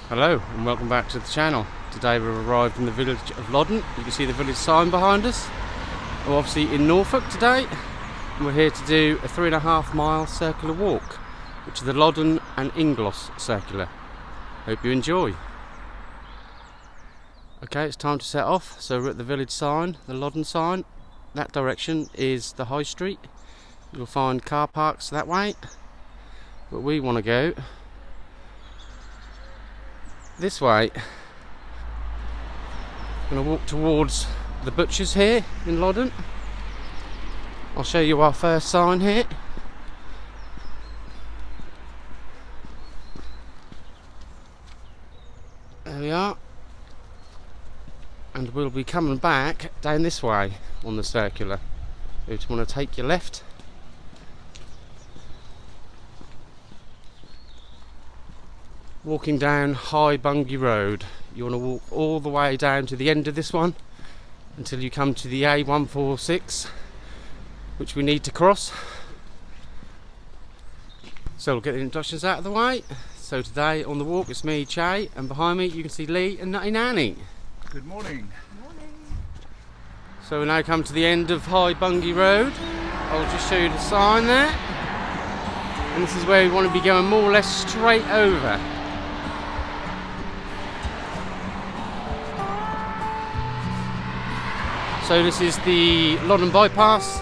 Hello and welcome back to the channel. Today we've arrived in the village of Loddon. You can see the village sign behind us. We're obviously in Norfolk today and we're here to do a 3.5 mile circular walk, which is the Loddon and Ingloss circular. Hope you enjoy. Okay, it's time to set off. So we're at the village sign, the Loddon sign. That direction is the high street. You'll find car parks that way, but we want to go this way. I'm going to walk towards the butcher's here in Loddon. I'll show you our first sign here. There we are. And we'll be coming back down this way on the circular. So you want to take your left. Walking down High Bungay Road. You want to walk all the way down to the end of this one until you come to the A146, which we need to cross. So we'll get the introductions out of the way. So today on the walk it's me, Chay, and behind me you can see Lee and Nutty Nanny. Good morning. Morning. So we now come to the end of High Bungay Road. I'll just show you the sign there. And this is where we want to be going more or less straight over. So this is the Loddon Bypass,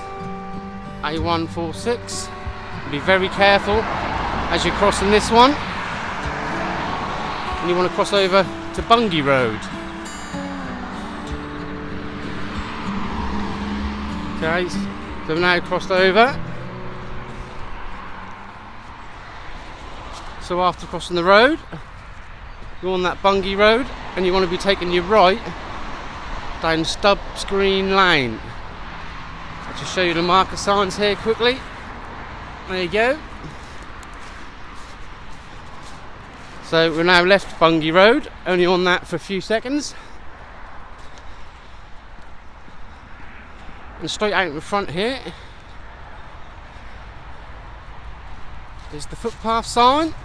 A146. Be very careful as you're crossing this one. And you want to cross over to Bungay Road. Okay, so we've now crossed over. So after crossing the road, you're on that Bungay Road and you want to be taking your right down Stubbs Green Lane. I'll just show you the marker signs here quickly. There you go. So we're now left Bungay Road, only on that for a few seconds. And straight out in front here is the footpath sign.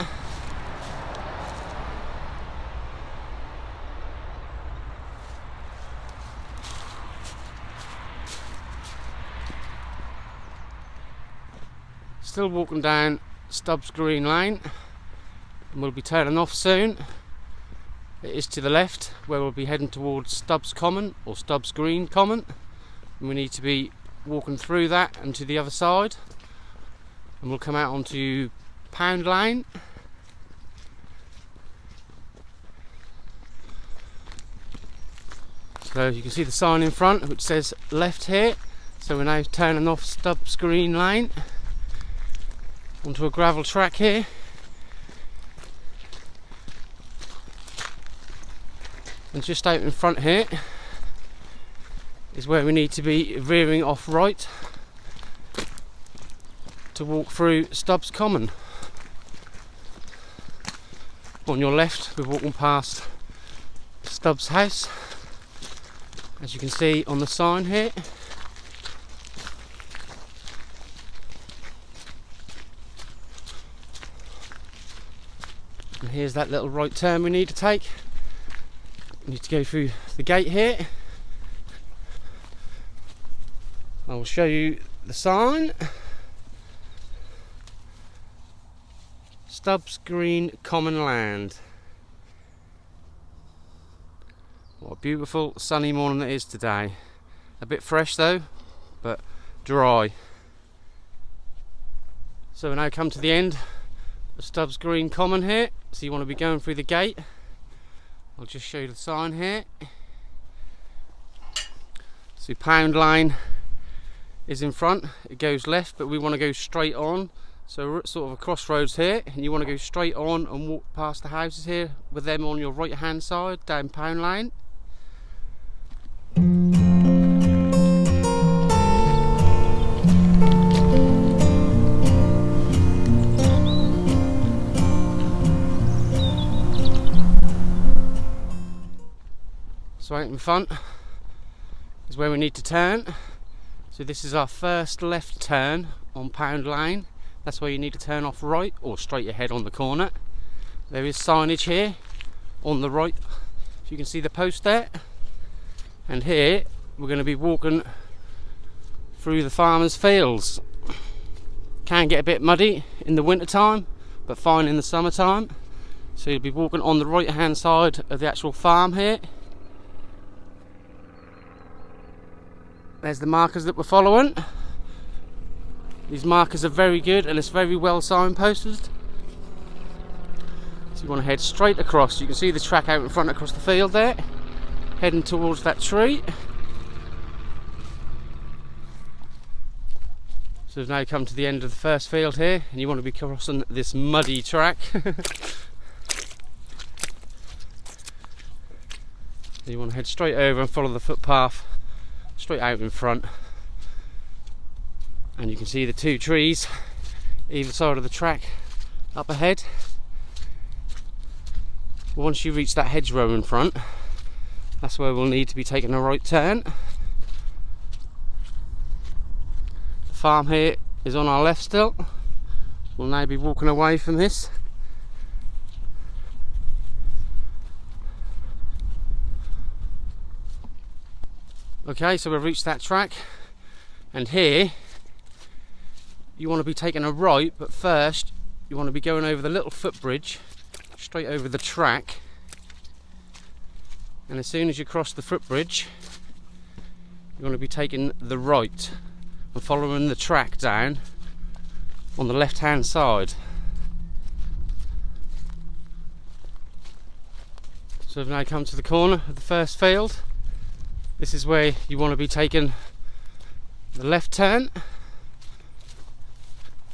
Still walking down Stubbs Green Lane, and we'll be turning off soon. It is to the left where we'll be heading towards Stubbs Common or Stubbs Green Common, and we need to be walking through that and to the other side, and we'll come out onto Pound Lane. So you can see the sign in front which says left here, so we're now turning off Stubbs Green Lane onto a gravel track here. And just out in front here is where we need to be veering off right to walk through Stubbs Common. On your left we're walking past Stubbs House, as you can see on the sign here. And here's that little right turn we need to take. We need to go through the gate here. I will show you the sign. Stubbs Green Common Land. What a beautiful sunny morning it is today. A bit fresh though, but dry. So we now come to the end of Stubbs Green Common here. So you want to be going through the gate. I'll just show you the sign here. So Pound Lane is in front. It goes left, but we want to go straight on. So we're at sort of a crossroads here, and you want to go straight on and walk past the houses here with them on your right hand side down Pound Lane. So out in front is where we need to turn. So this is our first left turn on Pound Lane. That's where you need to turn off right or straight ahead on the corner. There is signage here on the right, if you can see the post there. And here we're going to be walking through the farmers' fields. Can get a bit muddy in the winter time, but fine in the summertime. So you'll be walking on the right hand side of the actual farm here. There's the markers that we're following. These markers are very good and it's very well signposted. So you want to head straight across. You can see the track out in front across the field there, heading towards that tree. So we've now come to the end of the first field here, and you want to be crossing this muddy track. You want to head straight over and follow the footpath straight out in front. And you can see the two trees either side of the track up ahead. Once you reach that hedgerow in front, that's where we'll need to be taking a right turn. The farm here is on our left still. We'll now be walking away from this. Okay, so we've reached that track, and here you want to be taking a right, but first you want to be going over the little footbridge straight over the track. And as soon as you cross the footbridge, you want to be taking the right and following the track down on the left hand side. So we've now come to the corner of the first field. This is where you want to be taking the left turn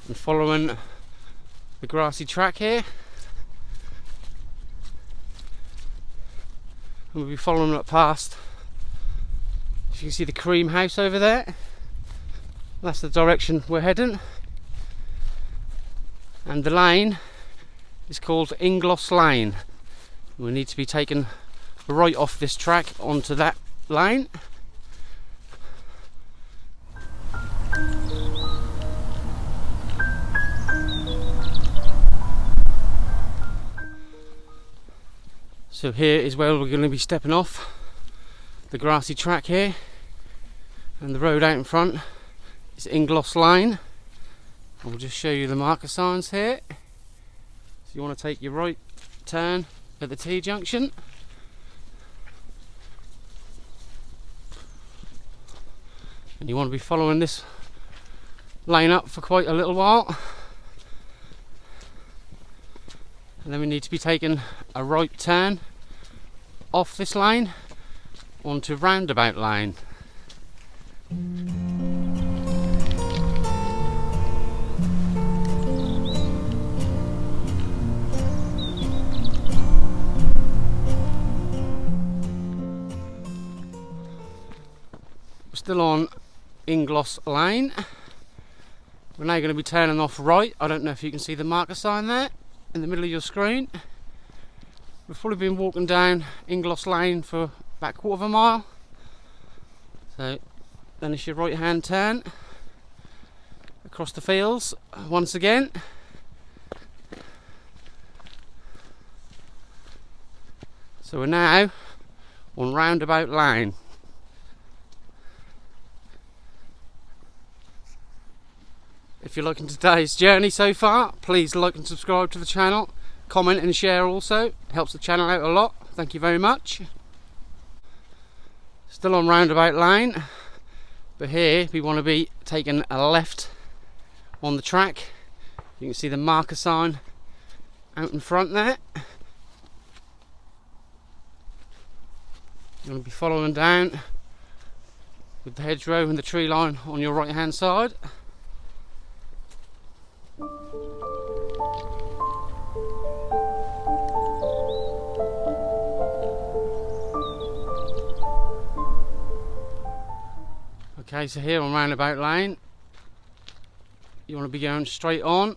and following the grassy track here. And we'll be following it past, if you can see the cream house over there, that's the direction we're heading. And the lane is called Ingloss Lane. We need to be taking right off this track onto that lane. So here is where we're going to be stepping off the grassy track here, and the road out in front is Ingloss Lane. I'll just show you the marker signs here. So you want to take your right turn at the T-junction. And you want to be following this lane up for quite a little while. And then we need to be taking a right turn off this lane onto Roundabout Lane. We're still on Ingloss Lane. We're now going to be turning off right. I don't know if you can see the marker sign there in the middle of your screen. We've probably been walking down Ingloss Lane for about a quarter of a mile. So then it's your right hand turn across the fields once again. So we're now on Roundabout Lane. If you're liking today's journey so far, please like and subscribe to the channel, comment and share also, it helps the channel out a lot, thank you very much. Still on Roundabout Lane, but here we want to be taking a left on the track. You can see the marker sign out in front there. You're going to be following down with the hedgerow and the tree line on your right hand side. Okay, so here on Roundabout Lane, you want to be going straight on.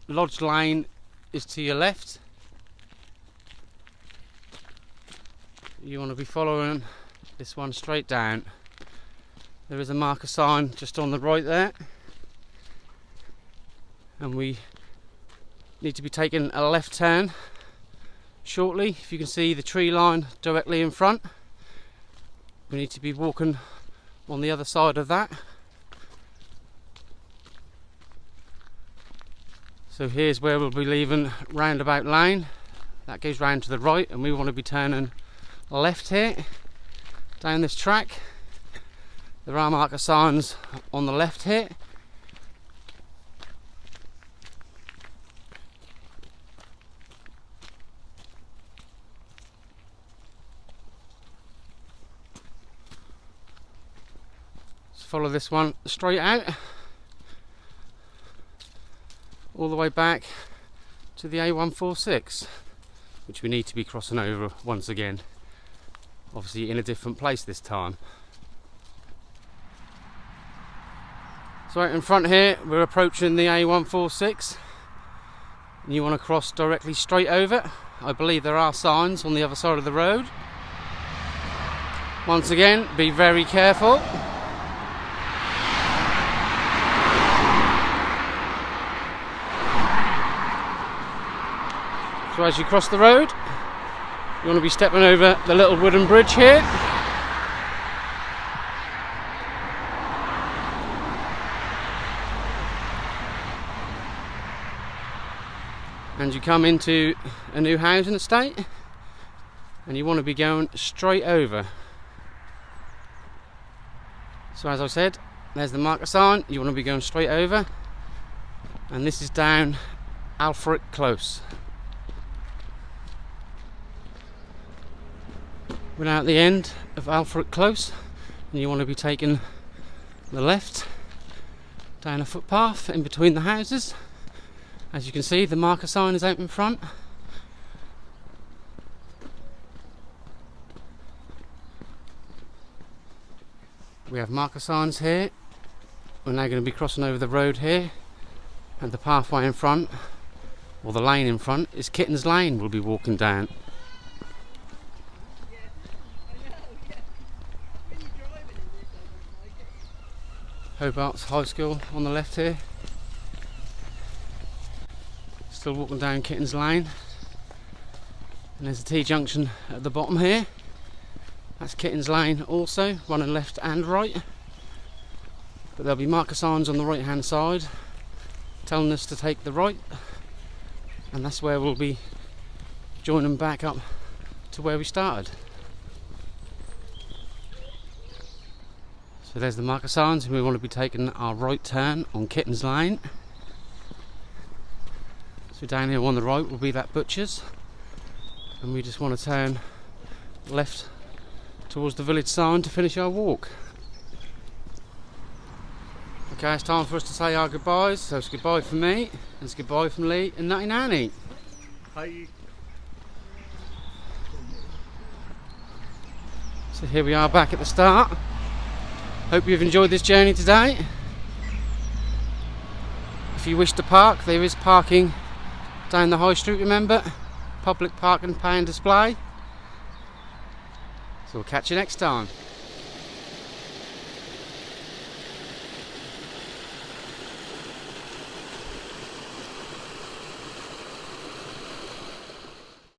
Lodge Lane is to your left. You want to be following this one straight down. There is a marker sign just on the right there. And we need to be taking a left turn shortly. If you can see the tree line directly in front, we need to be walking on the other side of that. So here's where we'll be leaving Roundabout Lane. That goes round to the right, and we want to be turning left here down this track. There are marker signs on the left here. Let's follow this one straight out all the way back to the A146, which we need to be crossing over once again, obviously in a different place this time. So out in front here we're approaching the A146, and you want to cross directly straight over. I believe there are signs on the other side of the road. Once again, be very careful. So as you cross the road, you want to be stepping over the little wooden bridge here. And you come into a new housing estate, and you want to be going straight over. So as I said, there's the marker sign, you want to be going straight over, and this is down Alfred Close. We're now at the end of Alfred Close, and you want to be taking the left down a footpath in between the houses. As you can see, the marker sign is out in front. We have marker signs here. We're now going to be crossing over the road here, and the pathway in front, or the lane in front, is Kittens Lane we'll be walking down. Hobart's High School on the left here. Still walking down Kittens Lane, and there's a T-junction at the bottom here. That's Kittens Lane also, running left and right, but there'll be marker signs on the right hand side telling us to take the right, and that's where we'll be joining back up to where we started. So there's the marker signs, and we want to be taking our right turn on Kittens Lane. So down here on the right will be that butcher's, and we just want to turn left towards the village sign to finish our walk. Okay, it's time for us to say our goodbyes. So it's goodbye from me, and it's goodbye from Lee and Nutty Nanny. Hi. So here we are back at the start. Hope you've enjoyed this journey today. If you wish to park, there is parking down the high street, remember. Public parking pay and display. So we'll catch you next time.